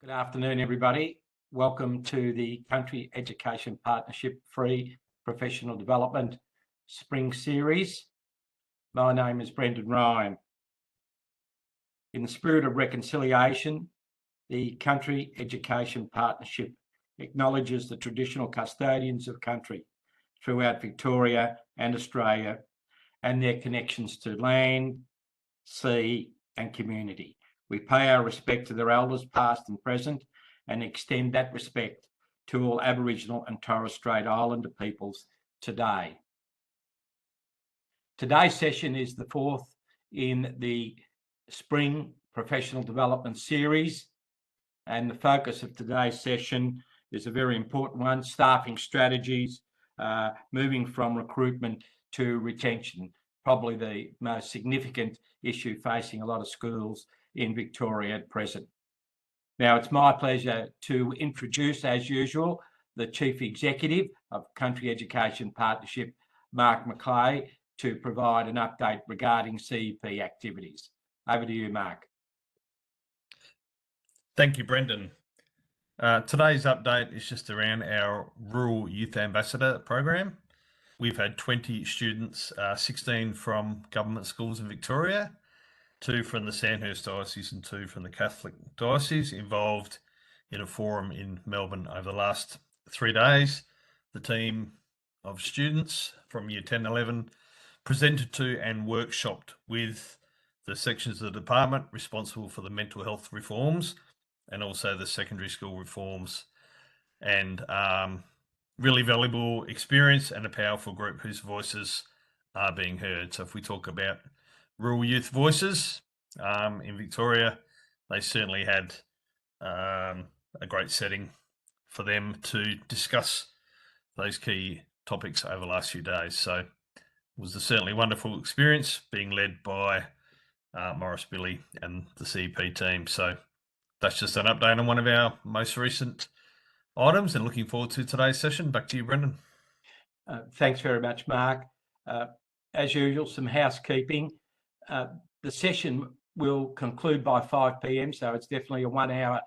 Good afternoon, everybody. Welcome to the Country Education Partnership Free Professional Development Spring Series. My name is Brendan Ryan. In the spirit of reconciliation, the Country Education Partnership acknowledges the traditional custodians of country throughout Victoria and Australia and their connections to land, sea and community. We pay our respect to their elders past and present and extend that respect to all Aboriginal and Torres Strait Islander peoples today. Today's session is the fourth in the Spring Professional Development Series, and the focus of today's session is a very important one: staffing strategies, moving from recruitment to retention, probably the most significant issue facing a lot of schools in Victoria at present. Now, it's my pleasure to introduce, as usual, the Chief Executive of Country Education Partnership, Mark McClay, to provide an update regarding CEP activities. Over to you, Mark. Thank you, Brendan. Today's update is just around our Rural Youth Ambassador program. We've had 20 students, 16 from government schools in Victoria, 2 from the Sandhurst Diocese and 2 from the Catholic Diocese, involved in a forum in Melbourne over the last 3 days. The team of students from Year 10 and 11 presented to and workshopped with the sections of the department responsible for the mental health reforms and also the secondary school reforms, and really valuable experience and a powerful group whose voices are being heard. So if we talk about rural youth voices in Victoria, they certainly had a great setting for them to discuss those key topics over the last few days. So it was certainly a wonderful experience being led by Morris, Billy and the CEP team. So that's just an update on one of our most recent items, and looking forward to today's session. Back to you, Brendan. Thanks very much, Mark. As usual, some housekeeping. The session will conclude by 5 p.m, so it's definitely a 1 hour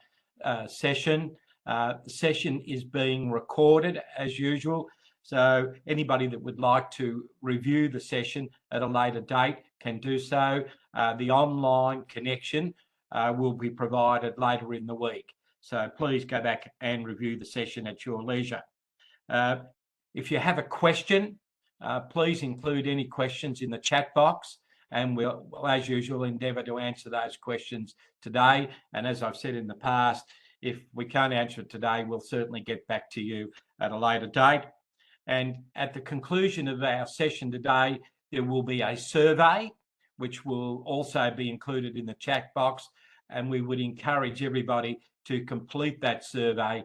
session. The session is being recorded as usual, so anybody that would like to review the session at a later date can do so. The online connection will be provided later in the week, so please go back and review the session at your leisure. If you have a question, please include any questions in the chat box, and we'll, as usual, endeavour to answer those questions today. And as I've said in the past, if we can't answer it today, we'll certainly get back to you at a later date. And at the conclusion of our session today, there will be a survey, which will also be included in the chat box, and we would encourage everybody to complete that survey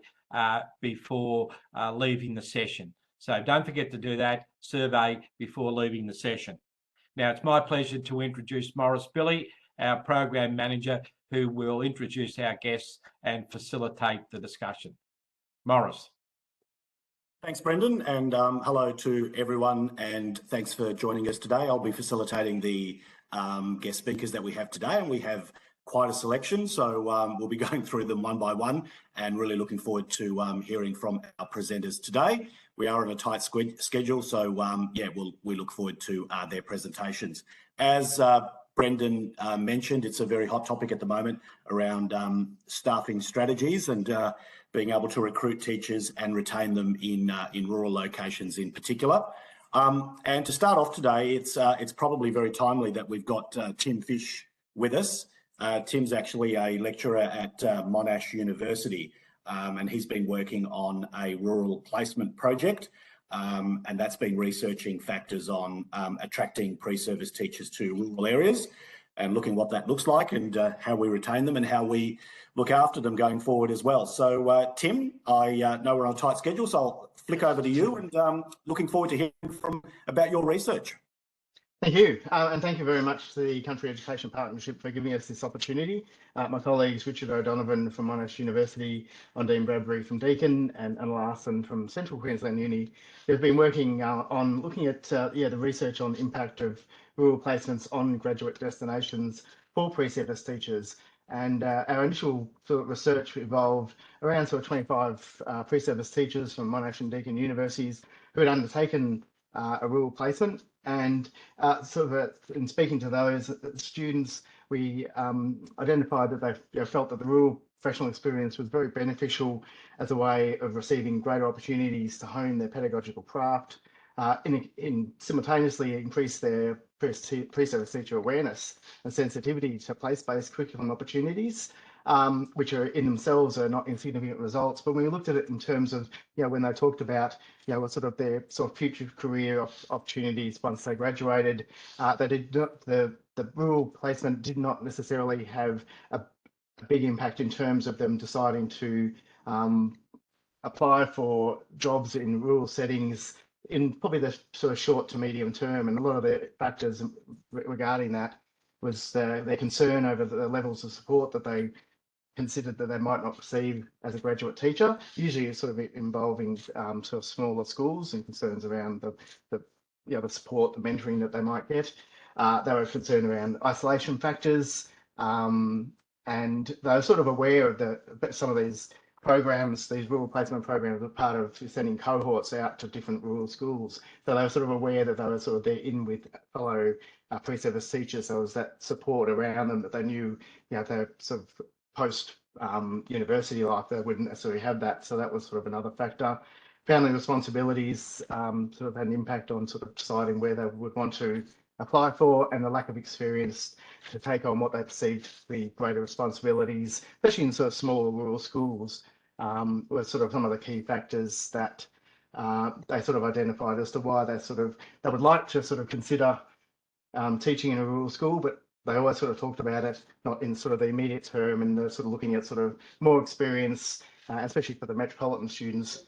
before leaving the session. So don't forget to do that survey before leaving the session. Now, it's my pleasure to introduce Morris Billy, our Program Manager, who will introduce our guests and facilitate the discussion. Morris. Thanks, Brendan, and hello to everyone, and thanks for joining us today. I'll be facilitating the guest speakers that we have today, and we have quite a selection, so we'll be going through them one by one and really looking forward to hearing from our presenters today. We are on a tight schedule, so yeah, we look forward to their presentations. As Brendan mentioned, it's a very hot topic at the moment around staffing strategies and being able to recruit teachers and retain them in rural locations in particular. And to start off today, it's probably very timely that we've got Tim Fish with us. Tim's actually a lecturer at Monash University, and he's been working on a rural placement project, and that's been researching factors on attracting pre-service teachers to rural areas and looking what that looks like and how we retain them and how we look after them going forward as well. So Tim, I know we're on a tight schedule, so I'll flick over to you, and looking forward to hearing about your research. Thank you, and thank you very much to the Country Education Partnership for giving us this opportunity. My colleagues Richard O'Donovan from Monash University, Ondine Bradbury from Deakin, and Anna Larson from Central Queensland Uni, have been working on looking at the research on the impact of rural placements on graduate destinations for pre-service teachers. And our initial sort of research involved around sort of 25 pre-service teachers from Monash and Deakin universities who had undertaken a rural placement. And in speaking to those students, we identified that they felt that the rural professional experience was very beneficial as a way of receiving greater opportunities to hone their pedagogical craft, in simultaneously increase their pre-service teacher awareness and sensitivity to place-based curriculum opportunities, which are in themselves are not insignificant results. But when we looked at it in terms of, when they talked about, what sort of their sort of future career opportunities once they graduated, they did not, the rural placement did not necessarily have a big impact in terms of them deciding to apply for jobs in rural settings in probably the sort of short to medium term. And a lot of the factors regarding that was their concern over the levels of support that they considered that they might not receive as a graduate teacher, usually sort of involving sort of smaller schools, and concerns around the support, the mentoring that they might get. They were concerned around isolation factors, and they were sort of aware of some of these programs, these rural placement programs, were part of sending cohorts out to different rural schools. So they were sort of aware that they were sort of there in with fellow pre-service teachers. So there was that support around them that they knew, they're sort of post university life, they wouldn't necessarily have that. So that was sort of another factor. Family responsibilities sort of had an impact on sort of deciding where they would want to apply for, and the lack of experience to take on what they perceived to be greater responsibilities, especially in sort of smaller rural schools, were sort of some of the key factors that they sort of identified as to why they would like to sort of consider teaching in a rural school, but they always sort of talked about it not in sort of the immediate term, and they're sort of looking at sort of more experience, especially for the metropolitan students,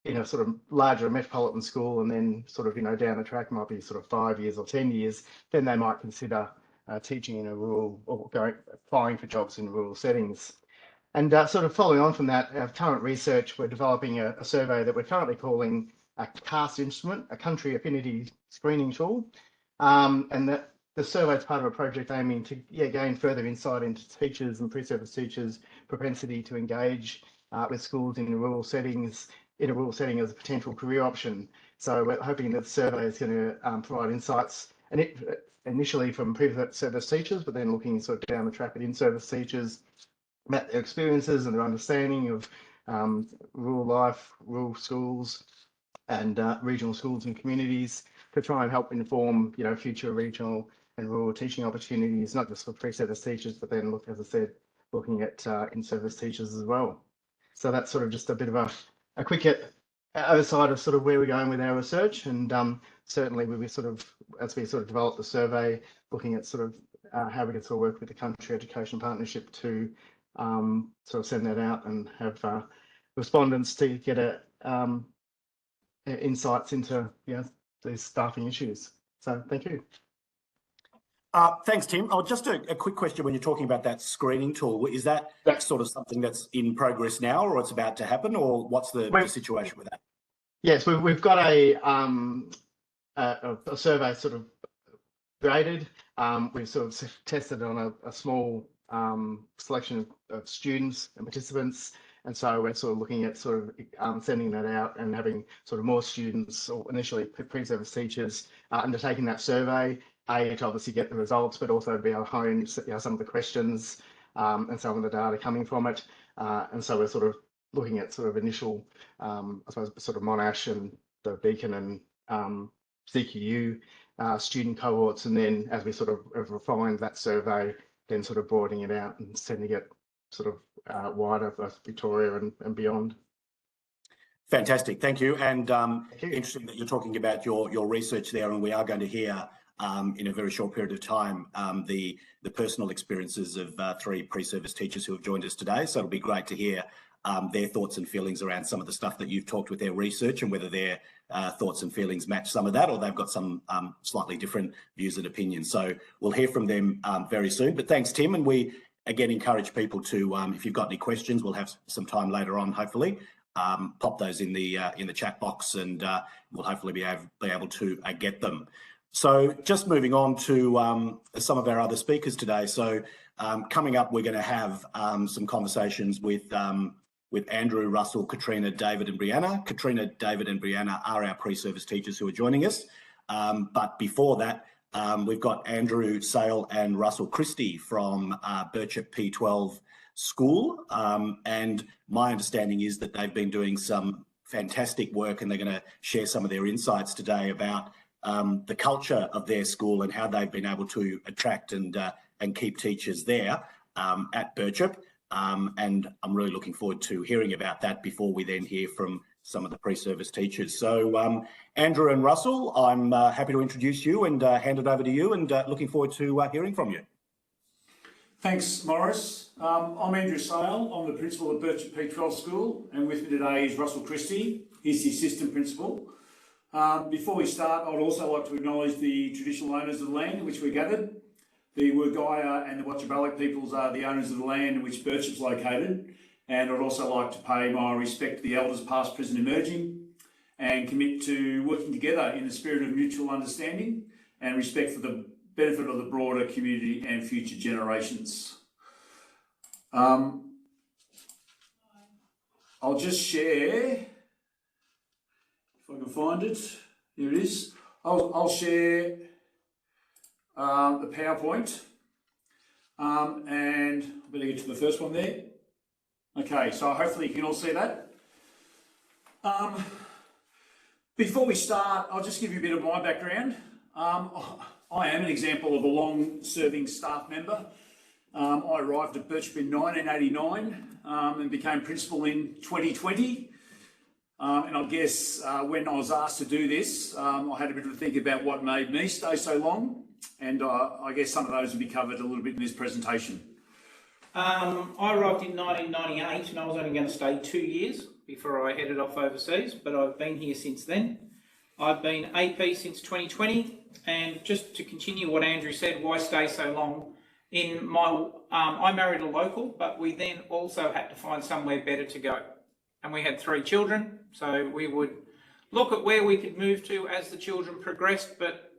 in a sort of larger metropolitan school, and then sort of, down the track might be sort of 5 years or 10 years, then they might consider teaching in a rural, or applying for jobs in rural settings. And sort of following on from that, our current research, we're developing a survey that we're currently calling a CAST instrument, a country affinity screening tool. And that the survey is part of a project aiming to gain further insight into teachers and pre-service teachers' propensity to engage with schools in rural settings, in a rural setting as a potential career option. So we're hoping that the survey is going to provide insights, and initially from pre-service teachers, but then looking sort of down the track at in-service teachers, about their experiences and their understanding of rural life, rural schools, and regional schools and communities, to try and help inform, future regional and rural teaching opportunities, not just for pre-service teachers, but then look, as I said, looking at in-service teachers as well. So that's sort of just a bit of a quick oversight of sort of where we're going with our research, and certainly we'll be sort of, as we sort of develop the survey, looking at sort of how we can sort of work with the Country Education Partnership to sort of send that out and have respondents to get insights into these staffing issues. So thank you. Thanks, Tim. Oh, just a quick question. When you're talking about that screening tool, is that sort of something that's in progress now, or it's about to happen, or what's the situation with that? Yes, we've got a survey sort of graded. We've sort of tested on a small selection of students and participants, and so we're sort of looking at sort of sending that out and having sort of more students, or initially pre-service teachers, undertaking that survey. To obviously get the results, but also to be able to hone some of the questions and some of the data coming from it. And so we're sort of looking at sort of initial, I suppose, sort of Monash and the Deakin and CUC student cohorts, and then as we sort of have refined that survey, then sort of broadening it out and sending it sort of wider for Victoria and beyond. Fantastic, thank you. And interesting that you're talking about your research there, and we are going to hear in a very short period of time the personal experiences of 3 pre-service teachers who have joined us today. So it'll be great to hear their thoughts and feelings around some of the stuff that you've talked with their research, and whether their thoughts and feelings match some of that, or they've got some slightly different views and opinions. So we'll hear from them very soon. But thanks, Tim. And we again encourage people to, if you've got any questions, we'll have some time later on, hopefully, pop those in the chat box, and we'll hopefully be able to get them. So just moving on to some of our other speakers today. So coming up, we're going to have some conversations with Andrew, Russell, Katrina, David and Brianna. Katrina, David and Brianna are our pre-service teachers who are joining us. But before that, we've got Andrew, Sayle and Russell Christie from Birchip P-12 School. And my understanding is that they've been doing some fantastic work and they're going to share some of their insights today about the culture of their school and how they've been able to attract and keep teachers there at Birchip. And I'm really looking forward to hearing about that before we then hear from some of the pre-service teachers. So Andrew and Russell, I'm happy to introduce you and hand it over to you, and looking forward to hearing from you. Thanks, Morris. I'm Andrew Sayle. I'm the principal at Birchip P-12 School, and with me today is Russell Christie. He's the assistant principal. Before we start, I'd also like to acknowledge the traditional owners of the land in which we're gathered. The Wurgaya and the Watchabalak peoples are the owners of the land in which Birchip's located, and I'd also like to pay my respect to the elders past, present, emerging, and commit to working together in the spirit of mutual understanding and respect for the benefit of the broader community and future generations. I'll just share, if I can find it, here it is. I'll share the PowerPoint, and I better get to the first one there. Okay, so hopefully you can all see that. Before we start, I'll just give you a bit of my background. I am an example of a long-serving staff member. I arrived at Birchip in 1989 and became principal in 2020. And I guess when I was asked to do this, I had a bit of a think about what made me stay so long. And I guess some of those will be covered a little bit in this presentation. I arrived in 1998 and I was only going to stay 2 years before I headed off overseas, but I've been here since then. I've been AP since 2020, and just to continue what Andrew said, why stay so long? I married a local, but we then also had to find somewhere better to go. And we had 3 children, so we would look at where we could move to as the children progressed, but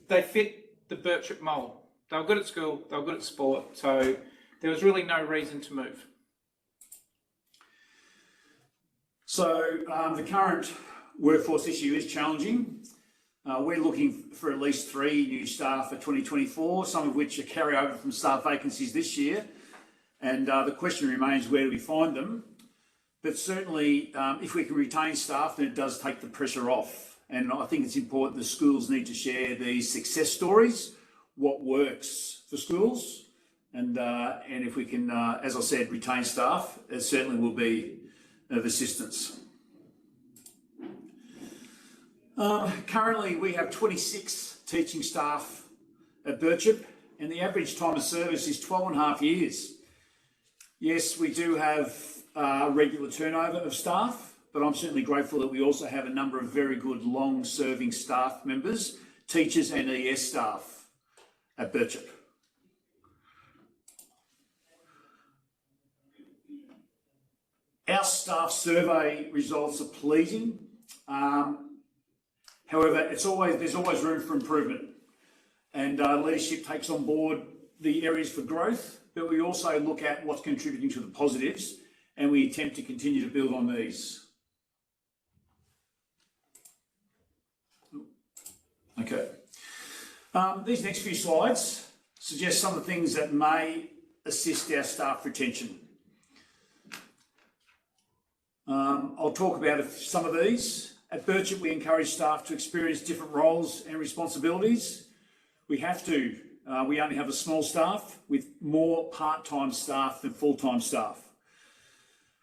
they fit the Birchip mould. They were good at school, they were good at sport, so there was really no reason to move. So the current workforce issue is challenging. We're looking for at least 3 new staff for 2024, some of which are carryover from staff vacancies this year. And the question remains, where do we find them? But certainly, if we can retain staff, then it does take the pressure off. And I think it's important the schools need to share these success stories, what works for schools. And if we can, as I said, retain staff, it certainly will be of assistance. Currently, we have 26 teaching staff at Birchip, and the average time of service is 12.5 years. Yes, we do have regular turnover of staff, but I'm certainly grateful that we also have a number of very good long-serving staff members, teachers and ES staff at Birchip. Our staff survey results are pleasing. However, there's always room for improvement, and leadership takes on board the areas for growth, but we also look at what's contributing to the positives, and we attempt to continue to build on these. Okay. These next few slides suggest some of the things that may assist our staff retention. I'll talk about some of these. At Birchip, we encourage staff to experience different roles and responsibilities. We have to. We only have a small staff with more part-time staff than full-time staff.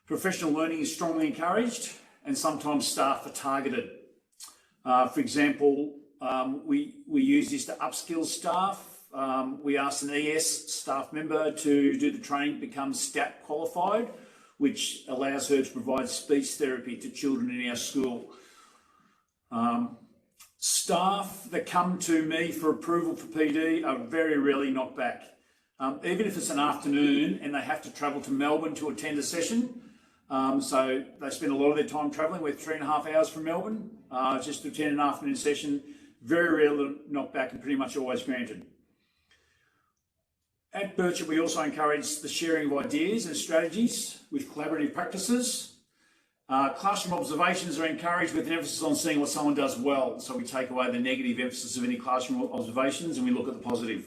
Professional learning is strongly encouraged, and sometimes staff are targeted. For example, we use this to upskill staff. We asked an ES staff member to do the training to become STAT qualified, which allows her to provide speech therapy to children in our school. Staff that come to me for approval for PD are very rarely knocked back. Even if it's an afternoon and they have to travel to Melbourne to attend a session, so they spend a lot of their time travelling. We're 3.5 hours from Melbourne just to attend an afternoon session. Very rarely knocked back and pretty much always granted. At Birchip, we also encourage the sharing of ideas and strategies with collaborative practices. Classroom observations are encouraged with an emphasis on seeing what someone does well. So we take away the negative emphasis of any classroom observations and we look at the positive.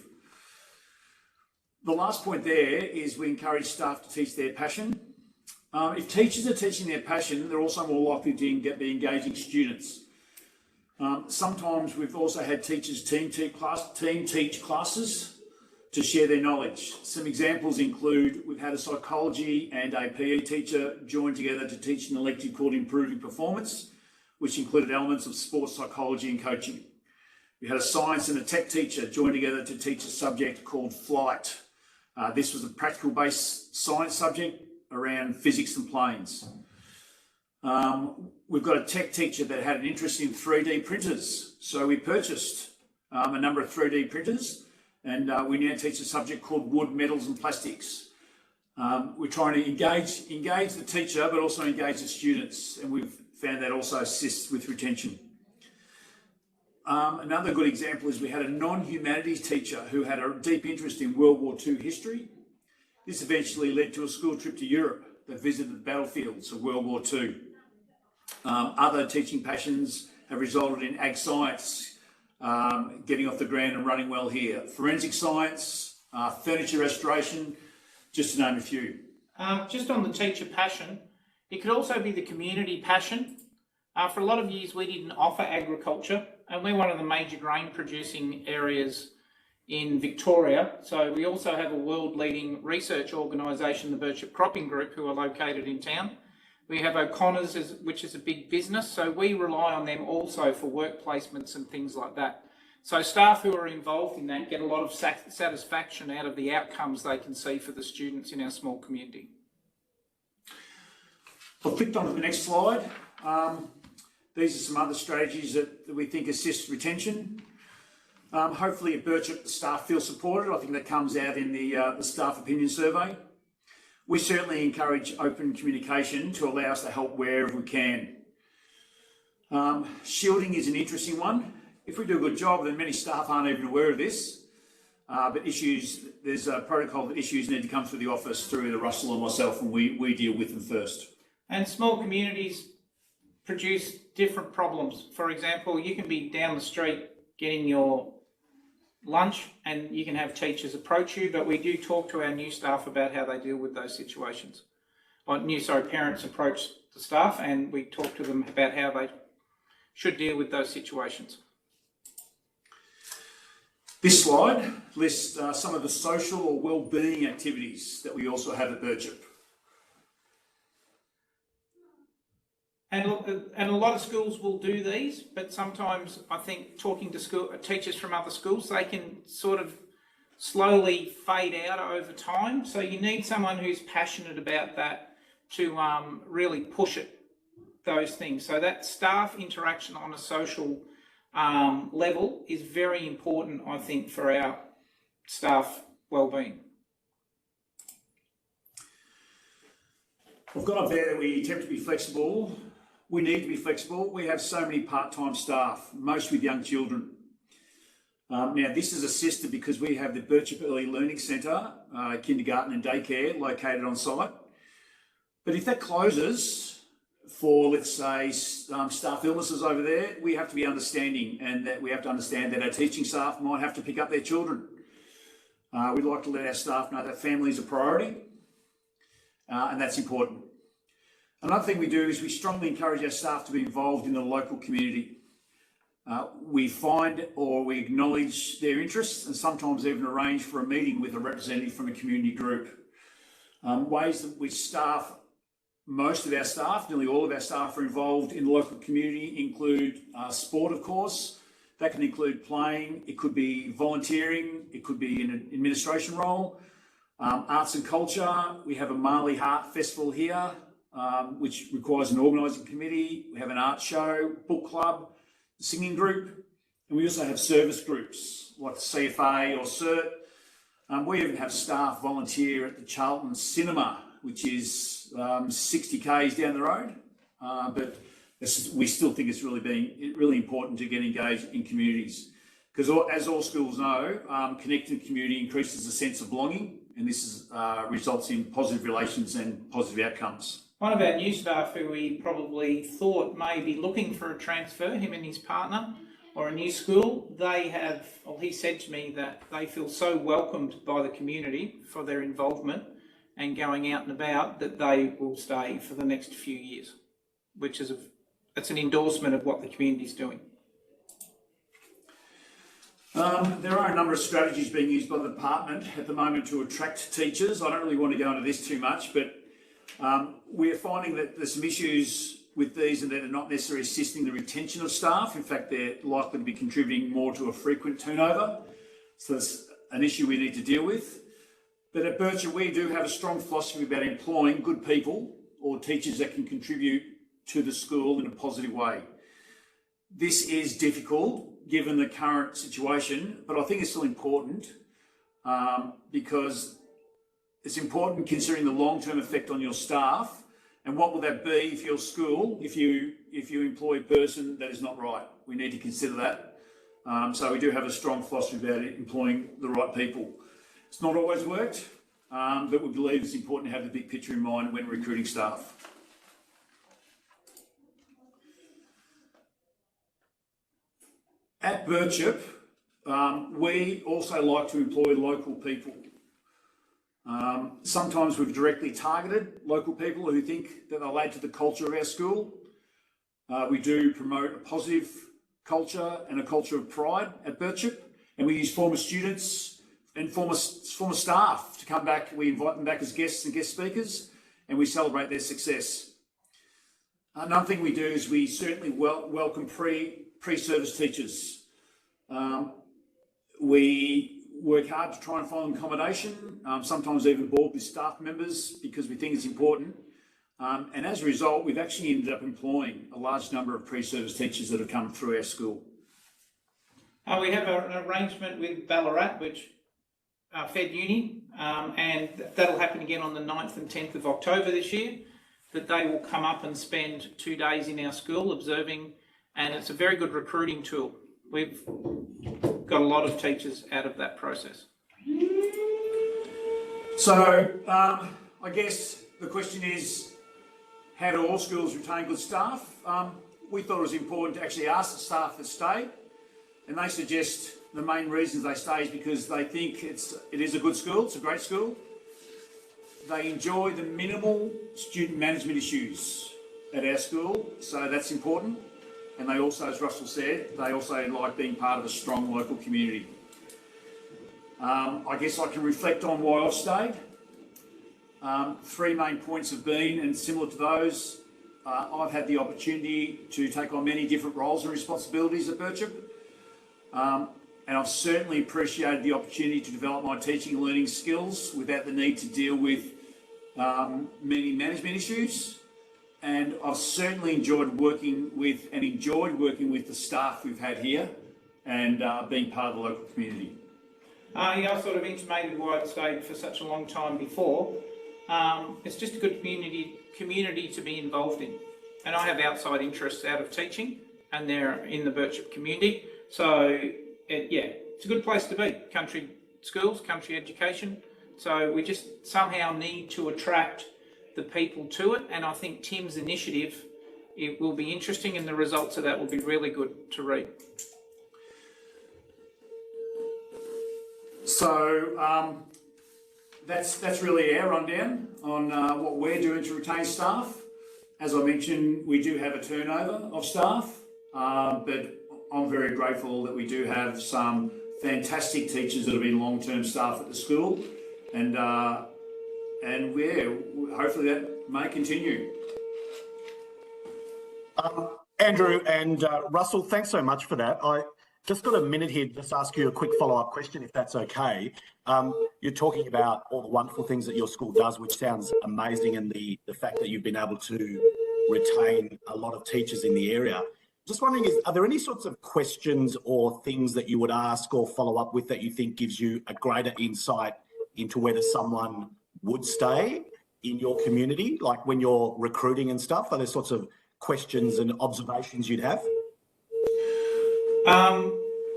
The last point there is we encourage staff to teach their passion. If teachers are teaching their passion, they're also more likely to be engaging students. Sometimes we've also had teachers team teach classes to share their knowledge. Some examples include we've had a psychology and a PE teacher join together to teach an elective called Improving Performance, which included elements of sports psychology and coaching. We had a science and a tech teacher join together to teach a subject called Flight. This was a practical-based science subject around physics and planes. We've got a tech teacher that had an interest in 3D printers. So we purchased a number of 3D printers and we now teach a subject called Wood, Metals and Plastics. We're trying to engage the teacher, but also engage the students. And we've found that also assists with retention. Another good example is we had a non-humanities teacher who had a deep interest in World War II history. This eventually led to a school trip to Europe that visited the battlefields of World War II. Other teaching passions have resulted in ag science, getting off the ground and running well here. Forensic science, furniture restoration, just to name a few. Just on the teacher passion, it could also be the community passion. For a lot of years we didn't offer agriculture, and we're one of the major grain producing areas in Victoria. So we also have a world leading research organisation, the Birchip Cropping Group, who are located in town. We have O'Connor's, which is a big business, so we rely on them also for work placements and things like that. So staff who are involved in that get a lot of satisfaction out of the outcomes they can see for the students in our small community. I've clicked on to the next slide. These are some other strategies that we think assist retention. Hopefully at Birchip, the staff feel supported. I think that comes out in the staff opinion survey. We certainly encourage open communication to allow us to help wherever we can. Shielding is an interesting one. If we do a good job, then many staff aren't even aware of this. But there's a protocol that issues need to come through the office through either Russell or myself, and we deal with them first. And small communities produce different problems. For example, you can be down the street getting your lunch and you can have teachers approach you, but we do talk to our new staff about how they deal with those situations. Parents approach the staff and we talk to them about how they should deal with those situations. This slide lists some of the social or wellbeing activities that we also have at Birchip. And a lot of schools will do these, but sometimes I think talking to teachers from other schools, they can sort of slowly fade out over time. So you need someone who's passionate about that to really push those things. So that staff interaction on a social level is very important, I think, for our staff wellbeing. We've got up there that we attempt to be flexible. We need to be flexible. We have so many part-time staff, most with young children. Now, this is assisted because we have the Birchip Early Learning Centre, kindergarten and daycare located on site. But if that closes for, let's say, staff illnesses over there, we have to be understanding, and that we have to understand that our teaching staff might have to pick up their children. We'd like to let our staff know that family is a priority, and that's important. Another thing we do is we strongly encourage our staff to be involved in the local community. We find or we acknowledge their interests and sometimes even arrange for a meeting with a representative from a community group. Ways that we staff, most of our staff, nearly all of our staff are involved in the local community include sport, of course. That can include playing, it could be volunteering, it could be in an administration role. Arts and culture, we have a Marley Heart Festival here, which requires an organising committee. We have an art show, book club, singing group, and we also have service groups like CFA or CERT. We even have staff volunteer at the Charlton Cinema, which is 60 k's down the road, but we still think it's really important to get engaged in communities, because as all schools know, connecting to community increases the sense of belonging, and this results in positive relations and positive outcomes. One of our new staff who we probably thought may be looking for a transfer, him and his partner, or a new school, he said to me that they feel so welcomed by the community for their involvement and going out and about that they will stay for the next few years, which is it's an endorsement of what the community is doing. There are a number of strategies being used by the department at the moment to attract teachers. I don't really want to go into this too much, but we're finding that there's some issues with these and that they're not necessarily assisting the retention of staff. In fact, they're likely to be contributing more to a frequent turnover. So that's an issue we need to deal with. But at Birchip, we do have a strong philosophy about employing good people or teachers that can contribute to the school in a positive way. This is difficult given the current situation, but I think it's still important because it's important considering the long-term effect on your staff. And what will that be if your school, if you employ a person that is not right? We need to consider that. So we do have a strong philosophy about employing the right people. It's not always worked, but we believe it's important to have the big picture in mind when recruiting staff. At Birchip, we also like to employ local people. Sometimes we've directly targeted local people who think that they'll add to the culture of our school. We do promote a positive culture and a culture of pride at Birchip, and we use former students and former staff to come back. We invite them back as guests and guest speakers, and we celebrate their success. Another thing we do is we certainly welcome pre-service teachers. We work hard to try and find accommodation, sometimes even board with staff members because we think it's important. And as a result, we've actually ended up employing a large number of pre-service teachers that have come through our school. We have an arrangement with Ballarat, which Fed Uni, and that'll happen again on the 9th and 10th of October this year, that they will come up and spend 2 days in our school observing, and it's a very good recruiting tool. We've got a lot of teachers out of that process. So I guess the question is, how do all schools retain good staff? We thought it was important to actually ask the staff that stay, and they suggest the main reasons they stay is because they think it is a good school, it's a great school. They enjoy the minimal student management issues at our school, so that's important. And they also, as Russell said, they also like being part of a strong local community. I guess I can reflect on why I've stayed. 3 main points have been, and similar to those, I've had the opportunity to take on many different roles and responsibilities at Birchip. And I've certainly appreciated the opportunity to develop my teaching and learning skills without the need to deal with many management issues. And I've certainly enjoyed working with the staff we've had here and being part of the local community. I sort of intimated why I'd stayed for such a long time before. It's just a good community to be involved in. And I have outside interests out of teaching, and they're in the Birchip community. So, it's a good place to be. Country schools, country education. So we just somehow need to attract the people to it, and I think Tim's initiative, it will be interesting, and the results of that will be really good to read. So that's really our rundown on what we're doing to retain staff. As I mentioned, we do have a turnover of staff, but I'm very grateful that we do have some fantastic teachers that have been long-term staff at the school, and hopefully that may continue. Andrew and Russell, thanks so much for that. I just got a minute here to just ask you a quick follow-up question, if that's okay. You're talking about all the wonderful things that your school does, which sounds amazing, and the fact that you've been able to retain a lot of teachers in the area. Just wondering, are there any sorts of questions or things that you would ask or follow up with that you think gives you a greater insight into whether someone would stay in your community, like when you're recruiting and stuff? Are there sorts of questions and observations you'd have?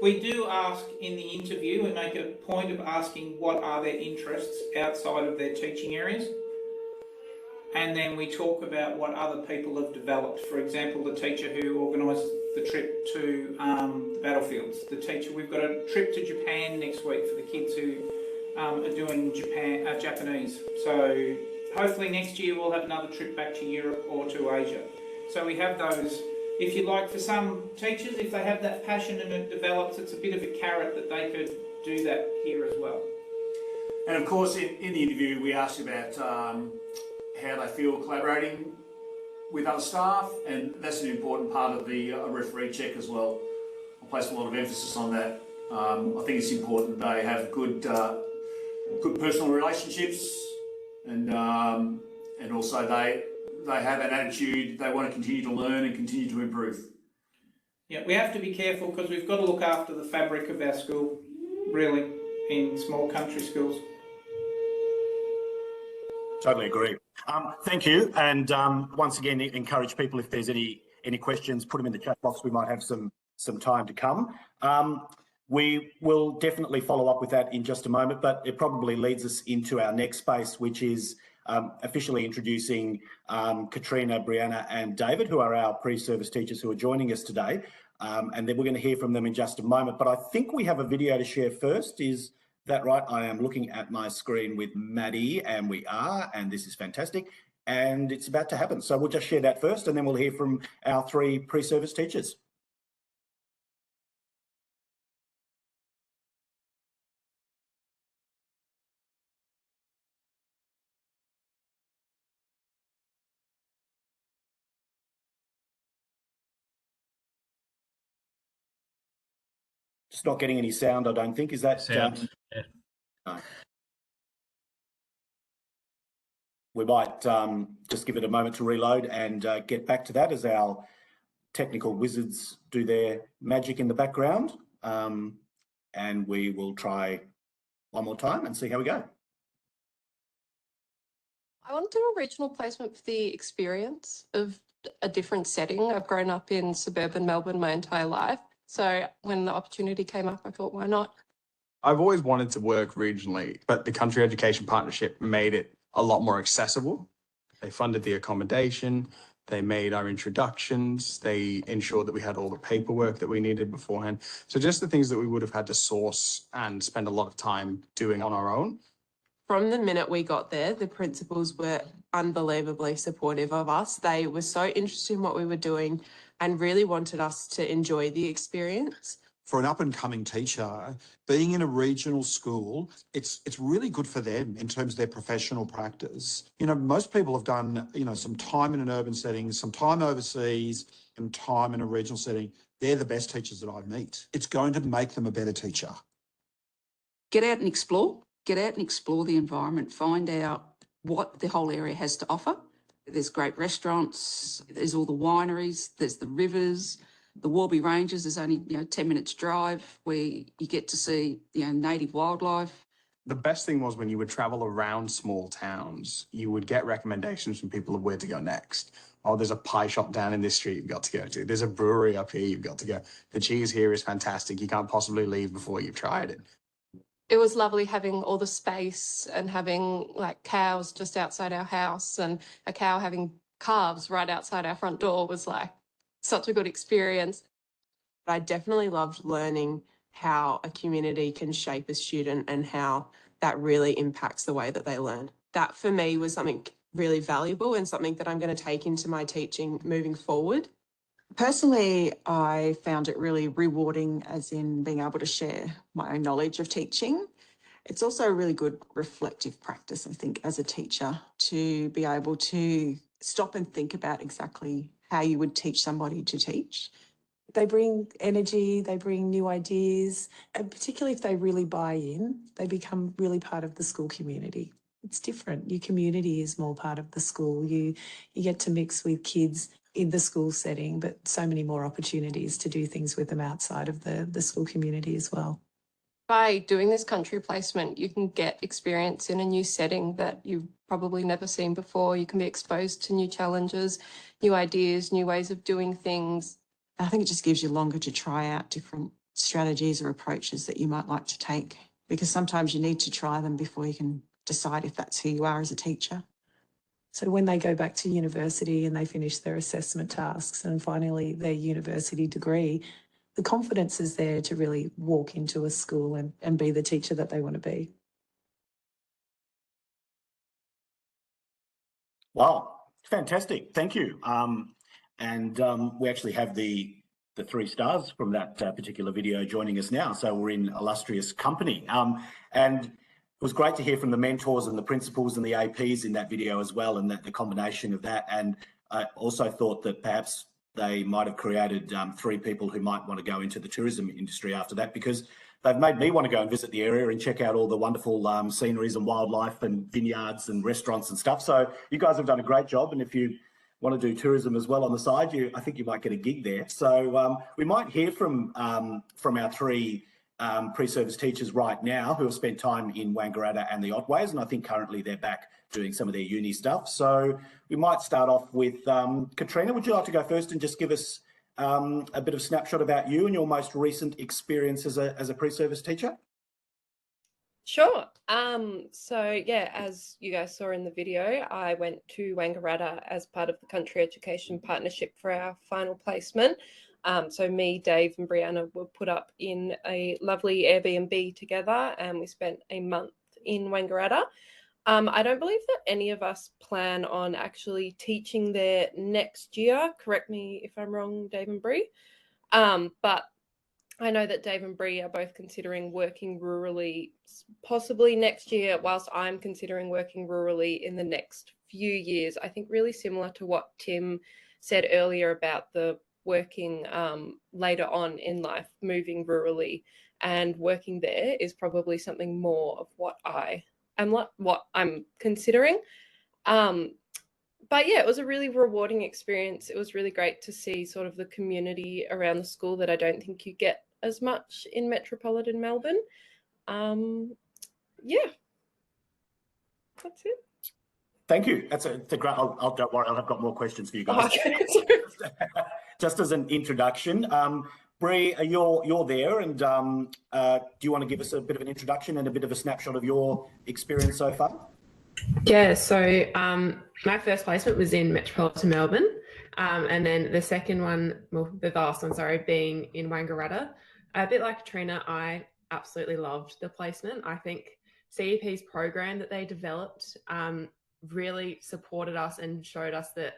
We do ask in the interview, we make a point of asking what are their interests outside of their teaching areas. And then we talk about what other people have developed. For example, the teacher who organised the trip to the battlefields. We've got a trip to Japan next week for the kids who are doing Japanese. So hopefully next year we'll have another trip back to Europe or to Asia. So we have those. If you like, for some teachers, if they have that passion and it develops, it's a bit of a carrot that they could do that here as well. And of course, in the interview, we asked about how they feel collaborating with other staff, and that's an important part of the referee check as well. I place a lot of emphasis on that. I think it's important they have good personal relationships, and also they have an attitude, they want to continue to learn and continue to improve. Yeah, we have to be careful because we've got to look after the fabric of our school, really, in small country schools. Totally agree. Thank you. And once again, encourage people, if there's any questions, put them in the chat box. We might have some time to come. We will definitely follow up with that in just a moment, but it probably leads us into our next space, which is officially introducing Katrina, Brianna and David, who are our pre-service teachers who are joining us today. And then we're going to hear from them in just a moment. But I think we have a video to share first. Is that right? I am looking at my screen with Maddie, and we are, and this is fantastic. And it's about to happen. So we'll just share that first, and then we'll hear from our three pre-service teachers. Just not getting any sound, I don't think. Is that Sound? Yeah. No. We might just give it a moment to reload and get back to that as our technical wizards do their magic in the background. And we will try one more time and see how we go. I want to do a regional placement for the experience of a different setting. I've grown up in suburban Melbourne my entire life. So when the opportunity came up, I thought, why not? I've always wanted to work regionally, but the Country Education Partnership made it a lot more accessible. They funded the accommodation, they made our introductions, they ensured that we had all the paperwork that we needed beforehand. So just the things that we would have had to source and spend a lot of time doing on our own. From the minute we got there, the principals were unbelievably supportive of us. They were so interested in what we were doing and really wanted us to enjoy the experience. For an up-and-coming teacher, being in a regional school, it's really good for them in terms of their professional practice. You know, most people have done, some time in an urban setting, some time overseas, and time in a regional setting. They're the best teachers that I meet. It's going to make them a better teacher. Get out and explore. Get out and explore the environment. Find out what the whole area has to offer. There's great restaurants, there's all the wineries, there's the rivers, the Warby Ranges is only 10 minutes drive where you get to see native wildlife. The best thing was when you would travel around small towns, you would get recommendations from people of where to go next. Oh, there's a pie shop down in this street you've got to go to. There's a brewery up here you've got to go. The cheese here is fantastic. You can't possibly leave before you've tried it. It was lovely having all the space and having like cows just outside our house, and a cow having calves right outside our front door was like such a good experience. I definitely loved learning how a community can shape a student and how that really impacts the way that they learn. That for me was something really valuable and something that I'm going to take into my teaching moving forward. Personally, I found it really rewarding, as in being able to share my own knowledge of teaching. It's also a really good reflective practice, I think, as a teacher, to be able to stop and think about exactly how you would teach somebody to teach. They bring energy, they bring new ideas, and particularly if they really buy in, they become really part of the school community. It's different. Your community is more part of the school. You get to mix with kids in the school setting, but so many more opportunities to do things with them outside of the school community as well. By doing this country placement, you can get experience in a new setting that you've probably never seen before. You can be exposed to new challenges, new ideas, new ways of doing things. I think it just gives you longer to try out different strategies or approaches that you might like to take, because sometimes you need to try them before you can decide if that's who you are as a teacher. So when they go back to university and they finish their assessment tasks and finally their university degree, the confidence is there to really walk into a school and be the teacher that they want to be. Wow, fantastic. Thank you. We actually have the 3 stars from that particular video joining us now. So we're in illustrious company. And it was great to hear from the mentors and the principals and the APs in that video as well, and that the combination of that. And I also thought that perhaps they might have created 3 people who might want to go into the tourism industry after that, because they've made me want to go and visit the area and check out all the wonderful sceneries and wildlife and vineyards and restaurants and stuff. So you guys have done a great job. And if you want to do tourism as well on the side, I think you might get a gig there. So we might hear from our 3 pre-service teachers right now who have spent time in Wangaratta and the Otways, and I think currently they're back doing some of their uni stuff. So we might start off with Katrina. Would you like to go first and just give us a bit of snapshot about you and your most recent experience as a pre-service teacher? Sure. So yeah, as you guys saw in the video, I went to Wangaratta as part of the Country Education Partnership for our final placement. So me, Dave and Brianna were put up in a lovely Airbnb together, and we spent a month in Wangaratta. I don't believe that any of us plan on actually teaching there next year. Correct me if I'm wrong, Dave and Bri. But I know that Dave and Bri are both considering working rurally possibly next year, whilst I'm considering working rurally in the next few years. I think really similar to what Tim said earlier about the working later on in life, moving rurally and working there is probably something more of what I'm considering. But yeah, it was a really rewarding experience. It was really great to see sort of the community around the school that I don't think you get as much in metropolitan Melbourne. Yeah, that's it. Thank you. That's a great. Don't worry, I've got more questions for you guys. Okay. Just as an introduction, Bri, you're there, and do you want to give us a bit of an introduction and a bit of a snapshot of your experience so far? Yeah, so my first placement was in metropolitan Melbourne, and then the second one, well, the last one, sorry, being in Wangaratta. A bit like Katrina, I absolutely loved the placement. I think CEP's program that they developed really supported us and showed us that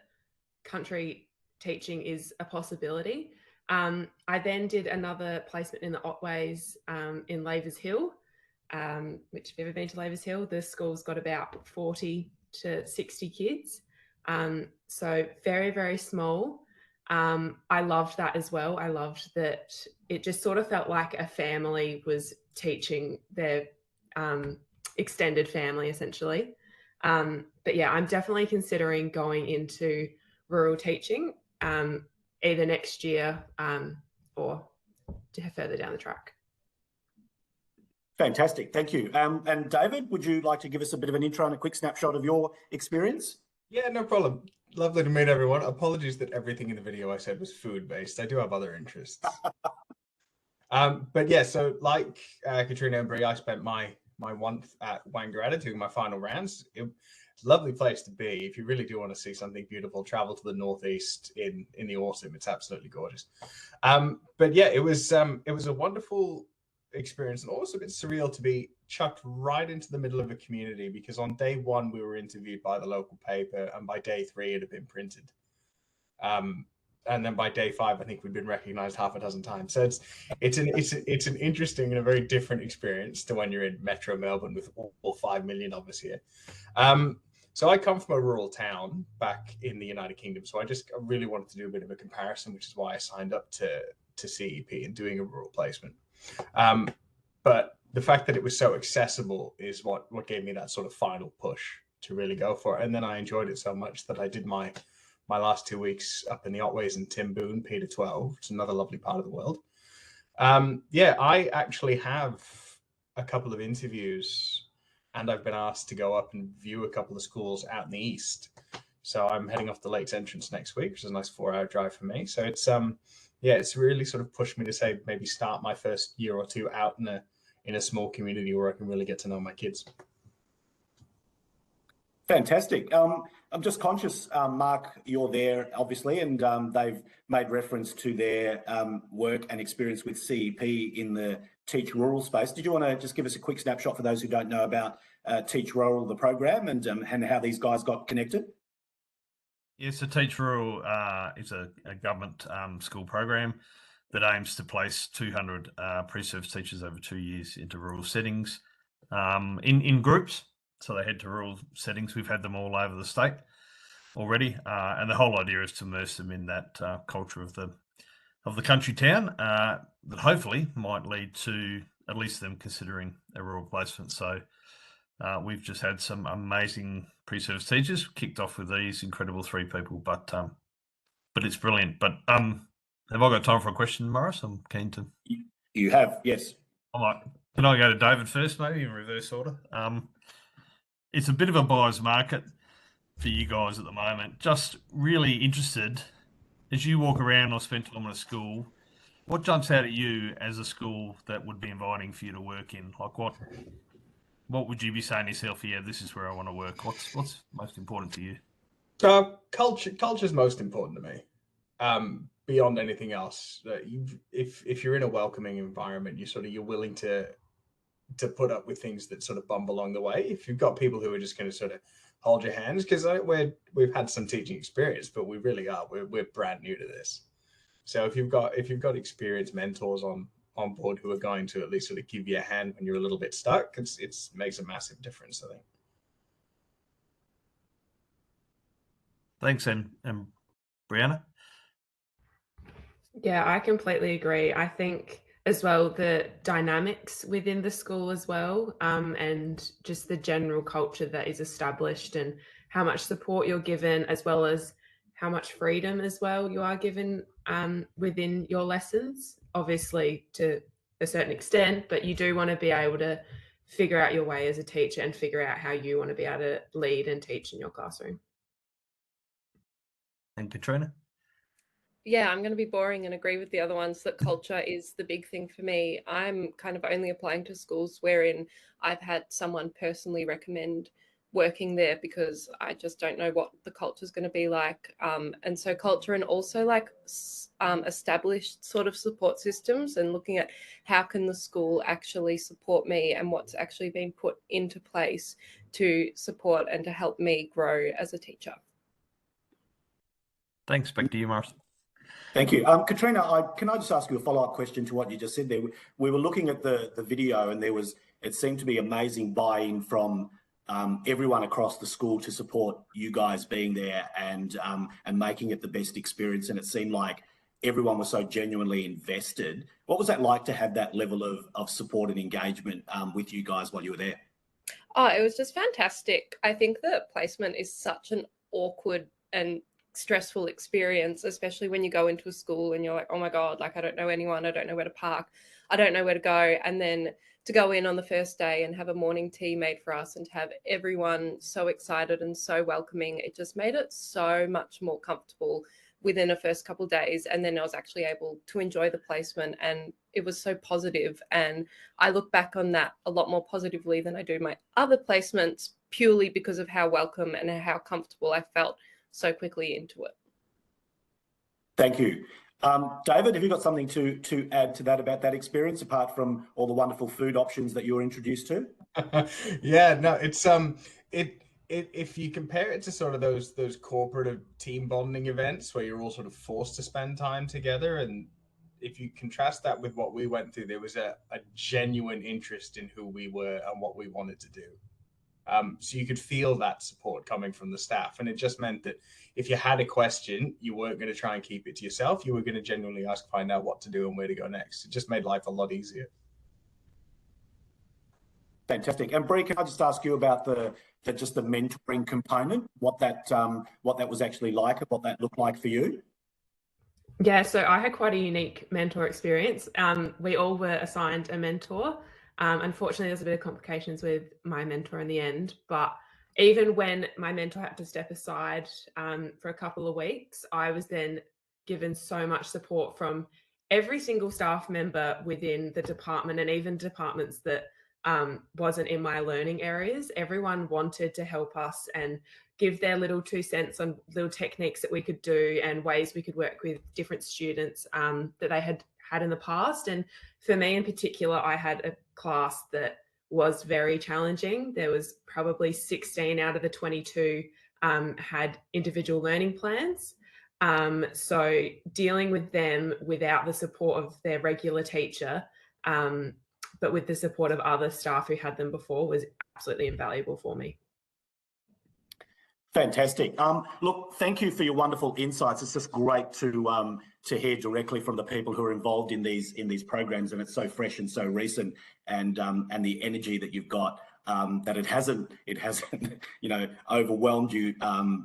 country teaching is a possibility. I then did another placement in the Otways in Lavers Hill, which if you've ever been to Lavers Hill, the school's got about 40 to 60 kids. So very, very small. I loved that as well. I loved that it just sort of felt like a family was teaching their extended family, essentially. But yeah, I'm definitely considering going into rural teaching either next year or further down the track. Fantastic, thank you. And David, would you like to give us a bit of an intro and a quick snapshot of your experience? Yeah, no problem. Lovely to meet everyone. Apologies that everything in the video I said was food-based. I do have other interests. But yeah, so like Katrina and Bri, I spent my month at Wangaratta doing my final rounds. It's a lovely place to be. If you really do want to see something beautiful, travel to the northeast in the autumn. It's absolutely gorgeous. But yeah, it was a wonderful experience, and also a bit surreal to be chucked right into the middle of a community, because on day 1 we were interviewed by the local paper, and by day 3 it had been printed. And then by day 5, I think we'd been recognized half a dozen times. So it's an interesting and a very different experience to when you're in Metro Melbourne with all 5 million of us here. So I come from a rural town back in the United Kingdom, so I really wanted to do a bit of a comparison, which is why I signed up to CEP and doing a rural placement. But the fact that it was so accessible is what gave me that sort of final push to really go for it. And then I enjoyed it so much that I did my last 2 weeks up in the Otways and Timboon, P-12, which is another lovely part of the world. Yeah, I actually have a couple of interviews, and I've been asked to go up and view a couple of schools out in the east. So I'm heading off the Lakes Entrance next week, which is a nice 4-hour drive for me. So it's it's really sort of pushed me to say maybe start my first year or two out in a small community where I can really get to know my kids. Fantastic. I'm just conscious, Mark, you're there, obviously, and they've made reference to their work and experience with CEP in the Teach Rural space. Did you want to just give us a quick snapshot for those who don't know about Teach Rural, the program, and how these guys got connected? Yes, so Teach Rural is a government school program that aims to place 200 pre-service teachers over 2 years into rural settings in groups. So they head to rural settings. We've had them all over the state already, and the whole idea is to immerse them in that culture of the country town that hopefully might lead to at least them considering a rural placement. So we've just had some amazing pre-service teachers kicked off with these incredible 3 people, but it's brilliant. But have I got time for a question, Morris? I'm keen to. You have, yes. Can I go to David first, maybe in reverse order? It's a bit of a buyer's market for you guys at the moment. Just really interested, as you walk around or spend time in a school, what jumps out at you as a school that would be inviting for you to work in? Like what would you be saying to yourself, yeah, this is where I want to work? What's most important to you? Culture is most important to me. Beyond anything else, if you're in a welcoming environment, you're willing to put up with things that sort of bump along the way. If you've got people who are just going to sort of hold your hands, because we've had some teaching experience, but we really are we're brand new to this. So if you've got experienced mentors on board who are going to at least sort of give you a hand when you're a little bit stuck, it makes a massive difference, I think. Thanks, and Brianna? Yeah, I completely agree. I think as well the dynamics within the school as well, and just the general culture that is established and how much support you're given, as well as how much freedom as well you are given within your lessons, obviously to a certain extent, but you do want to be able to figure out your way as a teacher and figure out how you want to be able to lead and teach in your classroom. And Katrina? Yeah, I'm going to be boring and agree with the other ones that culture is the big thing for me. I'm kind of only applying to schools wherein I've had someone personally recommend working there because I just don't know what the culture is going to be like. And so culture, and also like established sort of support systems, and looking at how can the school actually support me and what's actually been put into place to support and to help me grow as a teacher. Thanks. Back to you, Morris. Thank you. Katrina, can I just ask you a follow-up question to what you just said there? We were looking at the video, and it seemed to be amazing buy-in from everyone across the school to support you guys being there and making it the best experience. And it seemed like everyone was so genuinely invested. What was that like to have that level of support and engagement with you guys while you were there? Oh, it was just fantastic. I think that placement is such an awkward and stressful experience, especially when you go into a school and you're like, oh my God, like I don't know anyone, I don't know where to park, I don't know where to go. And then to go in on the first day and have a morning tea made for us and to have everyone so excited and so welcoming, it just made it so much more comfortable within the first couple of days. And then I was actually able to enjoy the placement, and it was so positive. And I look back on that a lot more positively than I do my other placements, purely because of how welcome and how comfortable I felt so quickly into it. Thank you. David, have you got something to add to that about that experience, apart from all the wonderful food options that you were introduced to? Yeah, no, it's if you compare it to sort of those corporate team bonding events where you're all sort of forced to spend time together, and if you contrast that with what we went through, there was a genuine interest in who we were and what we wanted to do. So you could feel that support coming from the staff. And it just meant that if you had a question, you weren't going to try and keep it to yourself. You were going to genuinely ask, find out what to do and where to go next. It just made life a lot easier. Fantastic. And Brie, can I just ask you about the mentoring component, what that was actually like and what that looked like for you? Yeah, so I had quite a unique mentor experience. We all were assigned a mentor, Unfortunately, there's a bit of complications with my mentor in the end, but even when my mentor had to step aside for a couple of weeks, I was then given so much support from every single staff member within the department, and even departments that wasn't in my learning areas. Everyone wanted to help us and give their little 2 cents on little techniques that we could do and ways we could work with different students that they had in the past. And for me in particular, I had a class that was very challenging. There was probably 16 out of the 22 had individual learning plans. So dealing with them without the support of their regular teacher, but with the support of other staff who had them before, was absolutely invaluable for me. Fantastic. Look, thank you for your wonderful insights. It's just great to hear directly from the people who are involved in these programs, and it's so fresh and so recent, and the energy that you've got, that it hasn't overwhelmed you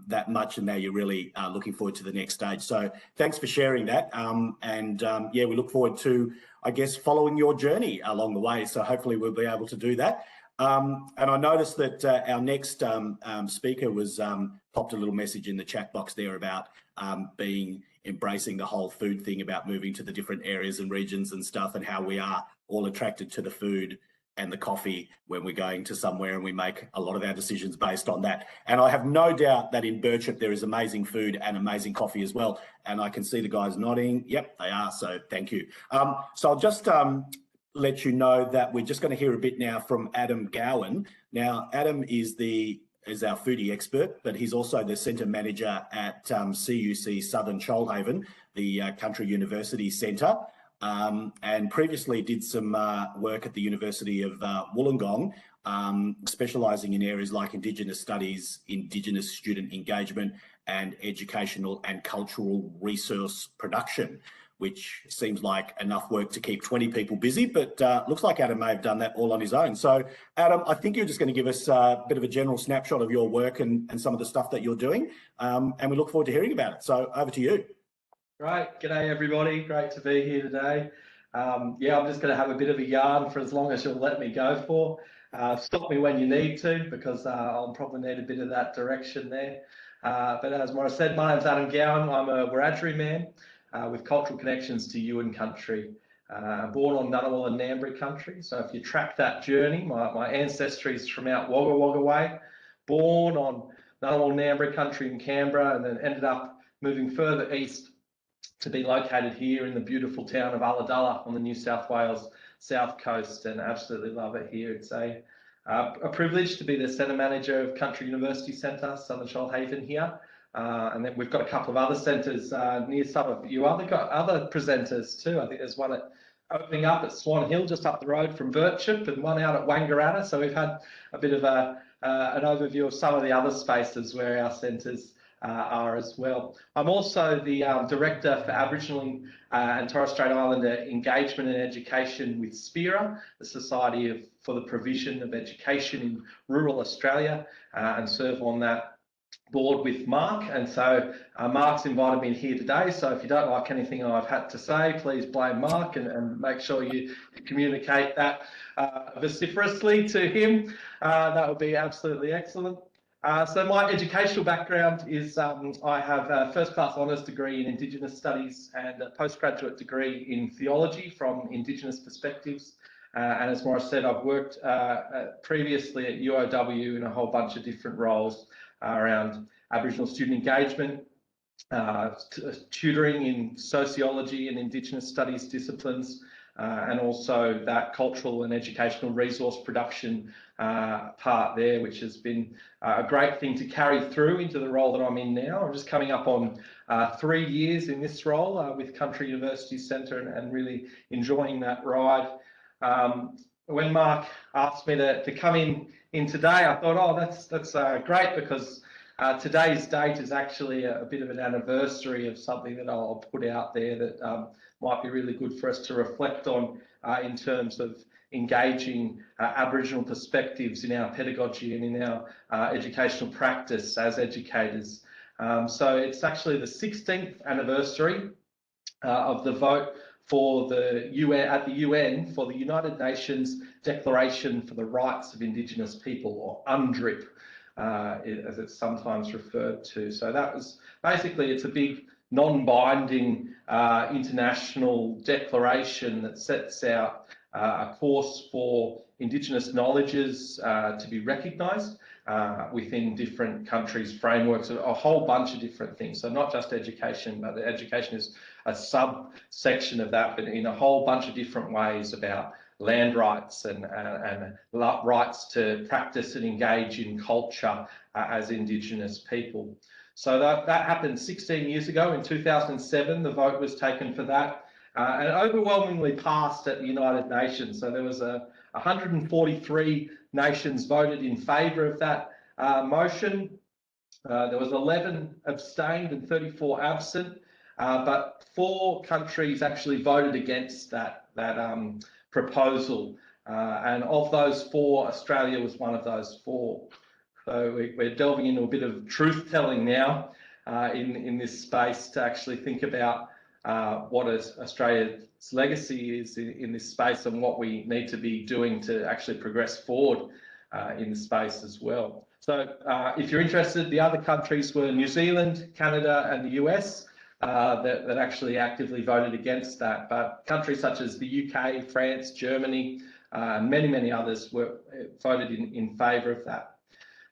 that much, and now you're really looking forward to the next stage. So thanks for sharing that, yeah, we look forward to, I guess, following your journey along the way. So hopefully we'll be able to do that. And I noticed that our next speaker was popped a little message in the chat box there about embracing the whole food thing, about moving to the different areas and regions and stuff, and how we are all attracted to the food and the coffee when we're going to somewhere, and we make a lot of our decisions based on that. And I have no doubt that in Birchip there is amazing food and amazing coffee as well. And I can see the guys nodding. Yep, they are. So thank you. So I'll just let you know that we're just going to hear a bit now from Adam Gowen. Now, Adam is our foodie expert, but he's also the centre manager at CUC Southern Shoalhaven, the Country University Centre, and previously did some work at the University of Wollongong, specialising in areas like Indigenous studies, Indigenous student engagement, and educational and cultural resource production, which seems like enough work to keep 20 people busy, but looks like Adam may have done that all on his own. So Adam, I think you're just going to give us a bit of a general snapshot of your work and some of the stuff that you're doing, and we look forward to hearing about it. So over to you. Great. G'day, everybody. Great to be here today. Yeah, I'm just going to have a bit of a yarn for as long as you'll let me go for. Stop me when you need to, because I'll probably need a bit of that direction there. But as Maura said, my name's Adam Gowen. I'm a Wiradjuri man with cultural connections to Yuin country. Born on Ngunnawal and Ngambri country. So if you track that journey, my ancestry is from out Wagga Wagga way. Born on Ngunnawal Ngambri country in Canberra, and then ended up moving further east to be located here in the beautiful town of Ulladulla on the New South Wales south coast, and absolutely love it here. It's a privilege to be the centre manager of Country University Centre, Southern Shoalhaven here. And then we've got a couple of other centres near some of you got other presenters too. I think there's one opening up at Swan Hill, just up the road from Birchip, and one out at Wangaratta. So we've had a bit of an overview of some of the other spaces where our centres are as well. I'm also the Director for Aboriginal and Torres Strait Islander Engagement and Education with SPERA, the Society for the Provision of Education in Rural Australia, and serve on that board with Mark. And so Mark's invited me here today, so if you don't like anything I've had to say, please blame Mark and make sure you communicate that vociferously to him. That would be absolutely excellent. So my educational background is I have a first-class honours degree in Indigenous Studies and a postgraduate degree in theology from Indigenous perspectives. And as Maura said, I've worked previously at UOW in a whole bunch of different roles around Aboriginal student engagement, tutoring in sociology and Indigenous studies disciplines, and also that cultural and educational resource production part there, which has been a great thing to carry through into the role that I'm in now. I'm just coming up on 3 years in this role with Country University Centre, and really enjoying that ride. When Mark asked me to come in today, I thought, oh, that's great, because today's date is actually a bit of an anniversary of something that I'll put out there that might be really good for us to reflect on in terms of engaging Aboriginal perspectives in our pedagogy and in our educational practice as educators. So it's actually the 16th anniversary of the vote for the UN at the UN for the United Nations Declaration for the Rights of Indigenous People, or UNDRIP, as it's sometimes referred to. So that was basically, it's a big non-binding international declaration that sets out a course for Indigenous knowledges to be recognised within different countries' frameworks, a whole bunch of different things. So not just education, but education is a subsection of that, but in a whole bunch of different ways about land rights and rights to practice and engage in culture as Indigenous people. So that happened 16 years ago. In 2007, the vote was taken for that, and overwhelmingly passed at the United Nations. So there was 143 nations voted in favour of that motion. There was 11 abstained and 34 absent, but 4 countries actually voted against that proposal, and of those 4, Australia was one of those 4. So we're delving into a bit of truth-telling now in this space to actually think about what Australia's legacy is in this space and what we need to be doing to actually progress forward in the space as well. So if you're interested, the other countries were New Zealand, Canada and the US that actually actively voted against that. But countries such as the UK, France, Germany, and many others voted in favour of that.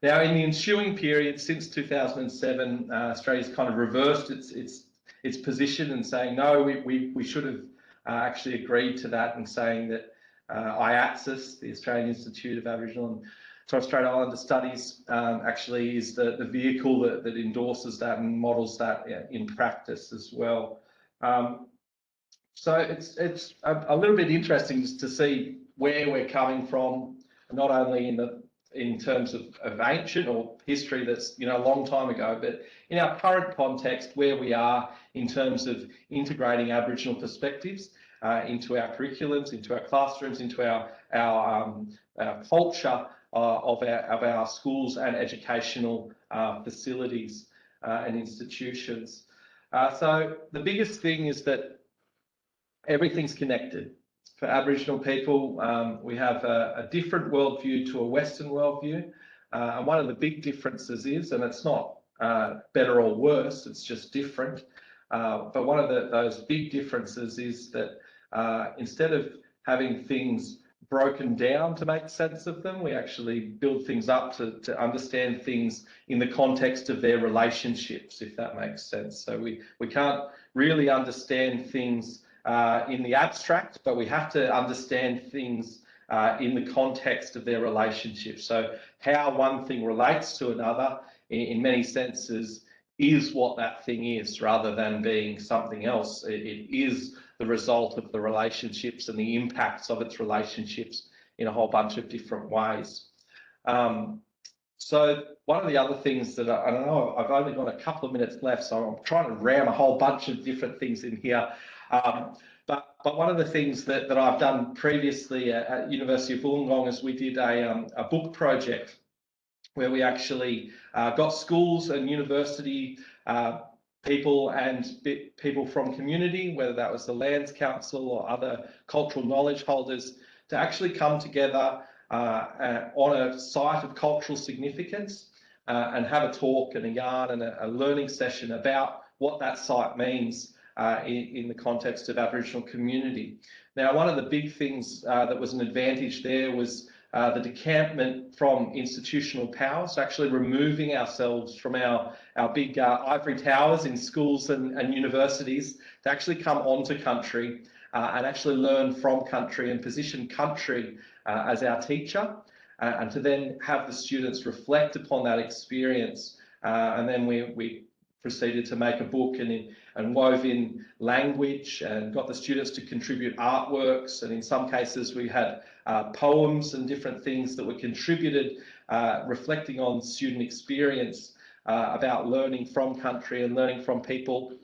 Now, in the ensuing period since 2007, Australia's kind of reversed its position and saying, no, we should have actually agreed to that, and saying that IATSIS, the Australian Institute of Aboriginal and Torres Strait Islander Studies, actually is the vehicle that endorses that and models that in practice as well. So it's a little bit interesting just to see where we're coming from, not only in terms of ancient or history that's a long time ago, but in our current context, where we are in terms of integrating Aboriginal perspectives into our curriculums, into our classrooms, into our culture of our schools and educational facilities and institutions. So the biggest thing is that everything's connected. For Aboriginal people, we have a different worldview to a Western worldview. And one of the big differences is, and it's not better or worse, it's just different. But one of those big differences is that instead of having things broken down to make sense of them, we actually build things up to understand things in the context of their relationships, if that makes sense. So we can't really understand things in the abstract, but we have to understand things in the context of their relationships. So how one thing relates to another in many senses is what that thing is, rather than being something else. It is the result of the relationships and the impacts of its relationships in a whole bunch of different ways. So one of the other things that I know I've only got a couple of minutes left, so I'm trying to ram a whole bunch of different things in here. But one of the things that I've done previously at University of Wollongong is we did a book project where we actually got schools and university people and people from community, whether that was the Lands Council or other cultural knowledge holders, to actually come together on a site of cultural significance and have a talk and a yarn and a learning session about what that site means in the context of Aboriginal community. Now, one of the big things that was an advantage there was the decampment from institutional power, so actually removing ourselves from our big ivory towers in schools and universities to actually come onto country and actually learn from country and position country as our teacher, and to then have the students reflect upon that experience. And then we proceeded to make a book and wove in language and got the students to contribute artworks, and in some cases we had poems and different things that were contributed reflecting on student experience about learning from country and learning from people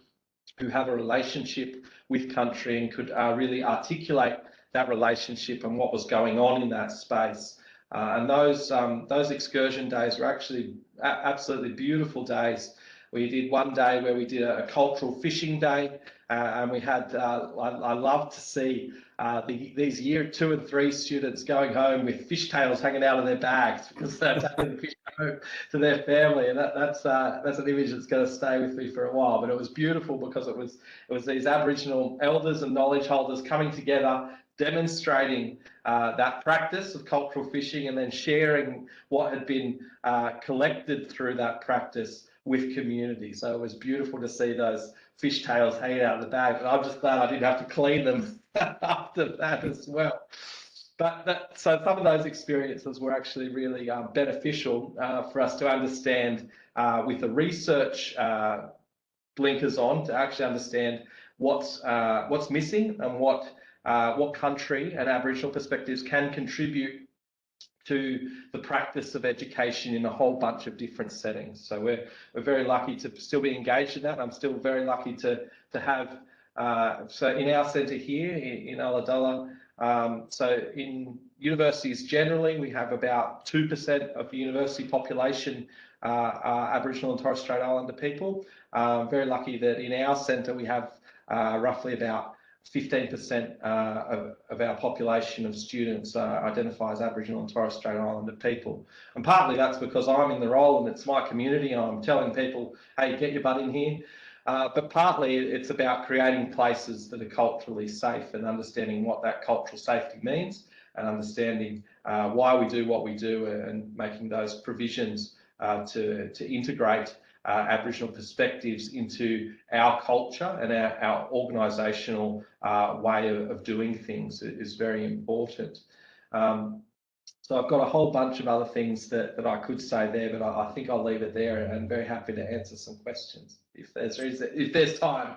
who have a relationship with country and could really articulate that relationship and what was going on in that space. And those excursion days were actually absolutely beautiful days. We did one day where we did a cultural fishing day, and we had, I love to see these year 2 and 3 students going home with fishtails hanging out of their bags because they're taking the fish home to their family, and that's an image that's going to stay with me for a while. But it was beautiful because it was these Aboriginal elders and knowledge holders coming together, demonstrating that practice of cultural fishing, and then sharing what had been collected through that practice with community. So it was beautiful to see those fish tails hanging out of the bag, and I'm just glad I didn't have to clean them after that as well. But so some of those experiences were actually really beneficial for us to understand with the research blinkers on, to actually understand what's missing and what country and Aboriginal perspectives can contribute to the practice of education in a whole bunch of different settings. So we're very lucky to still be engaged in that. I'm still very lucky to have, so in our centre here in Ulladulla, so in universities generally, we have about 2% of the university population are Aboriginal and Torres Strait Islander people. Very lucky that in our centre we have roughly about 15% of our population of students identify as Aboriginal and Torres Strait Islander people. And partly that's because I'm in the role and it's my community and I'm telling people, hey, get your butt in here. But partly it's about creating places that are culturally safe and understanding what that cultural safety means, and understanding why we do what we do, and making those provisions to integrate Aboriginal perspectives into our culture and our organisational way of doing things is very important. So I've got a whole bunch of other things that I could say there, but I think I'll leave it there, and very happy to answer some questions if there's time.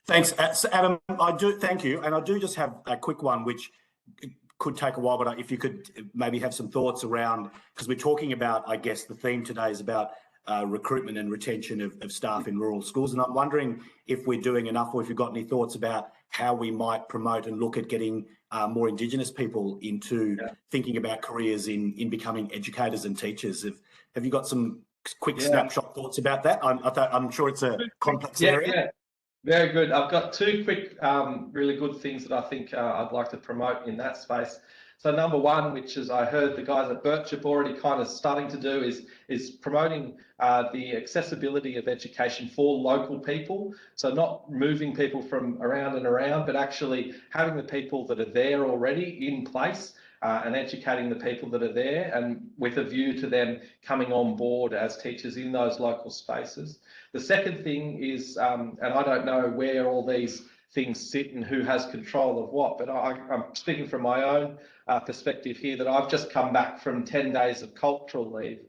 Thanks, Adam. I do thank you, and I do just have a quick one, which could take a while, but if you could maybe have some thoughts around, because we're talking about, I guess the theme today is about recruitment and retention of staff in rural schools, and I'm wondering if we're doing enough, or if you've got any thoughts about how we might promote and look at getting more Indigenous people into thinking about careers in becoming educators and teachers. Have you got some quick snapshot thoughts about that? I'm sure it's a complex area. Yeah, very good. I've got 2 quick, really good things that I think I'd like to promote in that space. So number one, which is I heard the guys at Birchip already kind of starting to do, is promoting the accessibility of education for local people. So not moving people from around and around, but actually having the people that are there already in place and educating the people that are there, and with a view to them coming on board as teachers in those local spaces. The second thing is, and I don't know where all these things sit and who has control of what, but I'm speaking from my own perspective here, that I've just come back from 10 days of cultural leave.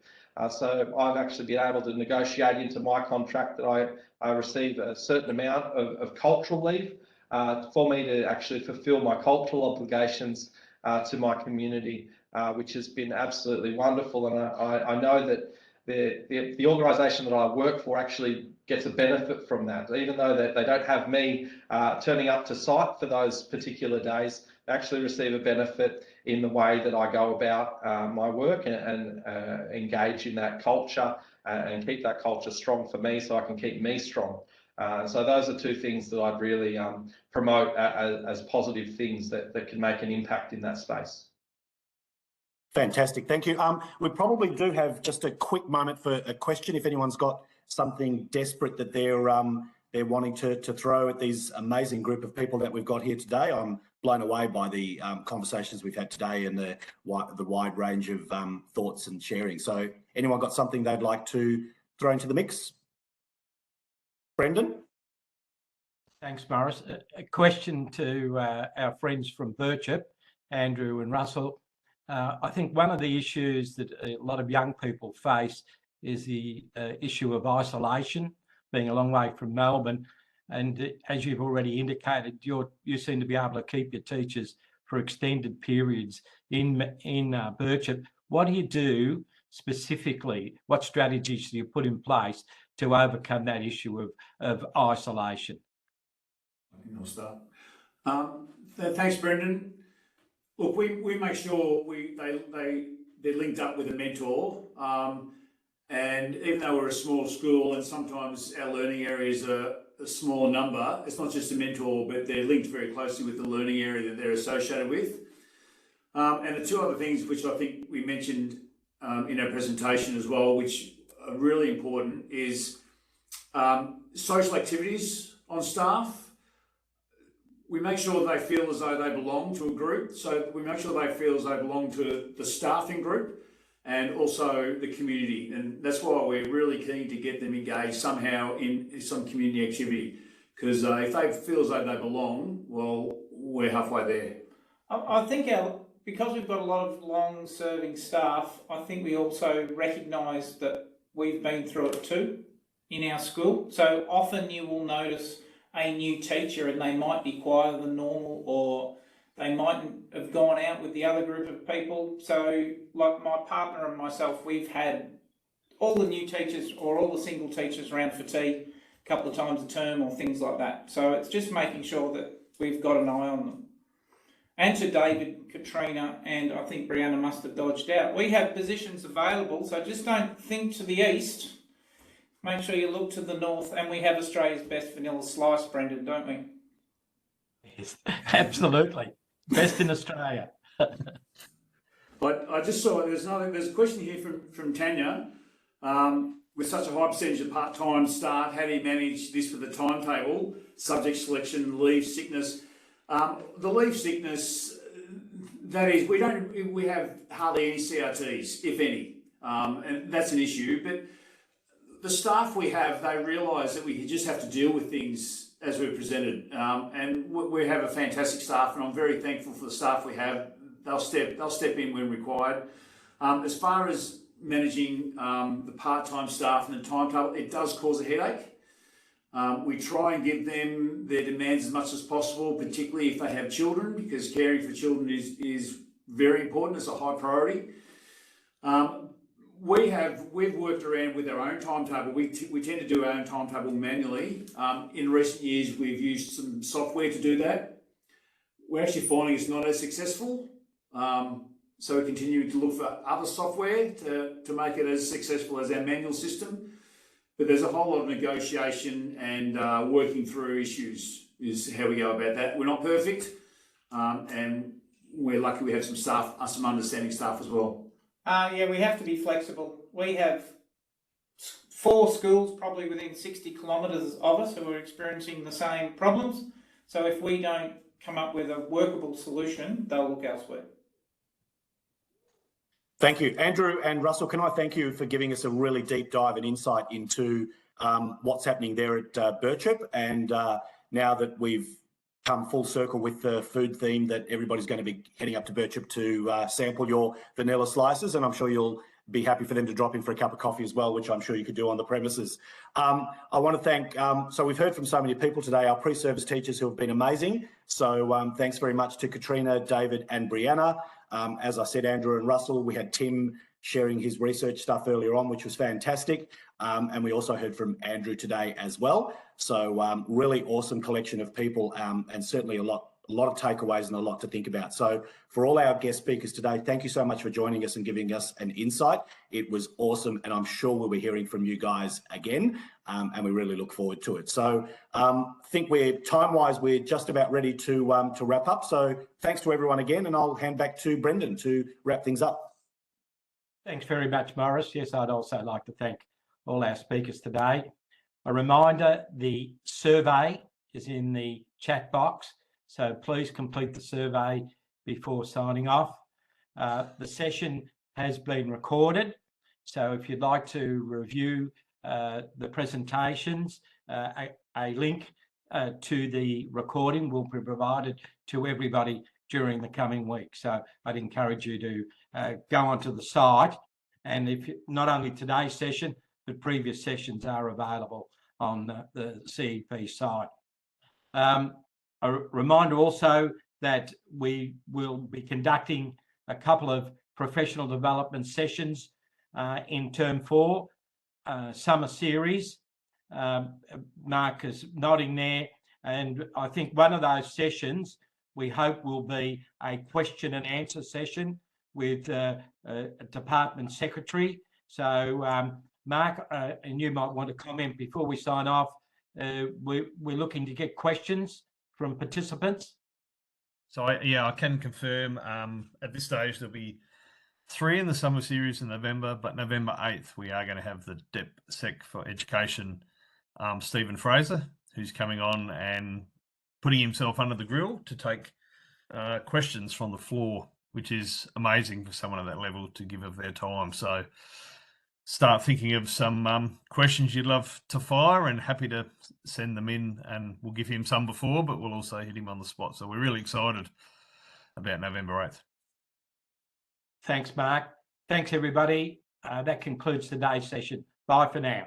So I've actually been able to negotiate into my contract that I receive a certain amount of cultural leave for me to actually fulfil my cultural obligations to my community, which has been absolutely wonderful. And I know that the organisation that I work for actually gets a benefit from that, even though they don't have me turning up to site for those particular days. They actually receive a benefit in the way that I go about my work and engage in that culture and keep that culture strong for me, so I can keep me strong. So those are 2 things that I'd really promote as positive things that can make an impact in that space. Fantastic, thank you. We probably do have just a quick moment for a question, if anyone's got something desperate that they're wanting to throw at these amazing group of people that we've got here today. I'm blown away by the conversations we've had today and the wide range of thoughts and sharing. So anyone got something they'd like to throw into the mix? Brendan? Thanks, Morris. A question to our friends from Birchip, Andrew and Russell. I think one of the issues that a lot of young people face is the issue of isolation, being a long way from Melbourne. And as you've already indicated, you seem to be able to keep your teachers for extended periods in Birchip. What do you do specifically? What strategies do you put in place to overcome that issue of isolation? I think I'll start. Thanks, Brendan. Look, we make sure they're linked up with a mentor. And even though we're a small school and sometimes our learning areas are a small number, it's not just a mentor, but they're linked very closely with the learning area that they're associated with. And the two other things which I think we mentioned in our presentation as well, which are really important, is social activities on staff. We make sure they feel as though they belong to a group. So we make sure they feel as though they belong to the staffing group and also the community. And that's why we're really keen to get them engaged somehow in some community activity. Because if they feel as though they belong, well, we're halfway there. I think because we've got a lot of long-serving staff, I think we also recognise that we've been through it too in our school. So often you will notice a new teacher and they might be quieter than normal, or they mightn't have gone out with the other group of people. So like my partner and myself, we've had all the new teachers or all the single teachers around for tea a couple of times a term or things like that. So it's just making sure that we've got an eye on them. And to David, Katrina, and I think Brianna must have dodged out, we have positions available, so just don't think to the east. Make sure you look to the north, and we have Australia's best vanilla slice, Brendan, don't we? Yes, absolutely. Best in Australia. But I just saw there's a question here from Tanya. With such a high percentage of part-time staff, how do you manage this with the timetable, subject selection, leave, sickness? The leave sickness, that is, we have hardly any CRTs, if any, and that's an issue. But the staff we have, they realise that we just have to deal with things as we're presented, and we have a fantastic staff, and I'm very thankful for the staff we have. They'll step in when required. As far as managing the part-time staff and the timetable, it does cause a headache. We try and give them their demands as much as possible, particularly if they have children, because caring for children is very important. It's a high priority. We've worked around with our own timetable. We tend to do our own timetable manually. In recent years, we've used some software to do that. We're actually finding it's not as successful. So we're continuing to look for other software to make it as successful as our manual system. But there's a whole lot of negotiation and working through issues is how we go about that. We're not perfect, and we're lucky we have some understanding staff as well. Yeah, we have to be flexible. We have 4 schools probably within 60 kilometres of us who are experiencing the same problems. So if we don't come up with a workable solution, they'll look elsewhere. Thank you. Andrew and Russell, can I thank you for giving us a really deep dive and insight into what's happening there at Birchip. And now that we've come full circle with the food theme, that everybody's going to be heading up to Birchip to sample your vanilla slices, and I'm sure you'll be happy for them to drop in for a cup of coffee as well, which I'm sure you could do on the premises. I want to thank, so we've heard from so many people today, our pre-service teachers who have been amazing. So thanks very much to Katrina, David and Brianna. As I said, Andrew and Russell, we had Tim sharing his research stuff earlier on, which was fantastic. And we also heard from Andrew today as well. So really awesome collection of people, and certainly a lot of takeaways and a lot to think about. So for all our guest speakers today, thank you so much for joining us and giving us an insight. It was awesome, and I'm sure we'll be hearing from you guys again, and we really look forward to it. So I think time-wise, we're just about ready to wrap up. So thanks to everyone again, and I'll hand back to Brendan to wrap things up. Thanks very much, Morris. Yes, I'd also like to thank all our speakers today. A reminder, the survey is in the chat box, so please complete the survey before signing off. The session has been recorded, so if you'd like to review the presentations, a link to the recording will be provided to everybody during the coming week. So I'd encourage you to go onto the site, and if not only today's session, but previous sessions are available on the CEP site. A reminder also that we will be conducting a couple of professional development sessions in Term 4, summer series. Mark is nodding there, and I think one of those sessions we hope will be a question and answer session with a department secretary. So Mark, and you might want to comment before we sign off. We're looking to get questions from participants. So I can confirm at this stage there'll be 3 in the summer series in November, but November 8th we are going to have the DepSec for Education, Stephen Fraser, who's coming on and putting himself under the grill to take questions from the floor, which is amazing for someone at that level to give of their time. So start thinking of some questions you'd love to fire, and happy to send them in, and we'll give him some before, but we'll also hit him on the spot. So we're really excited about November 8th. Thanks, Mark. Thanks, everybody. That concludes today's session. Bye for now.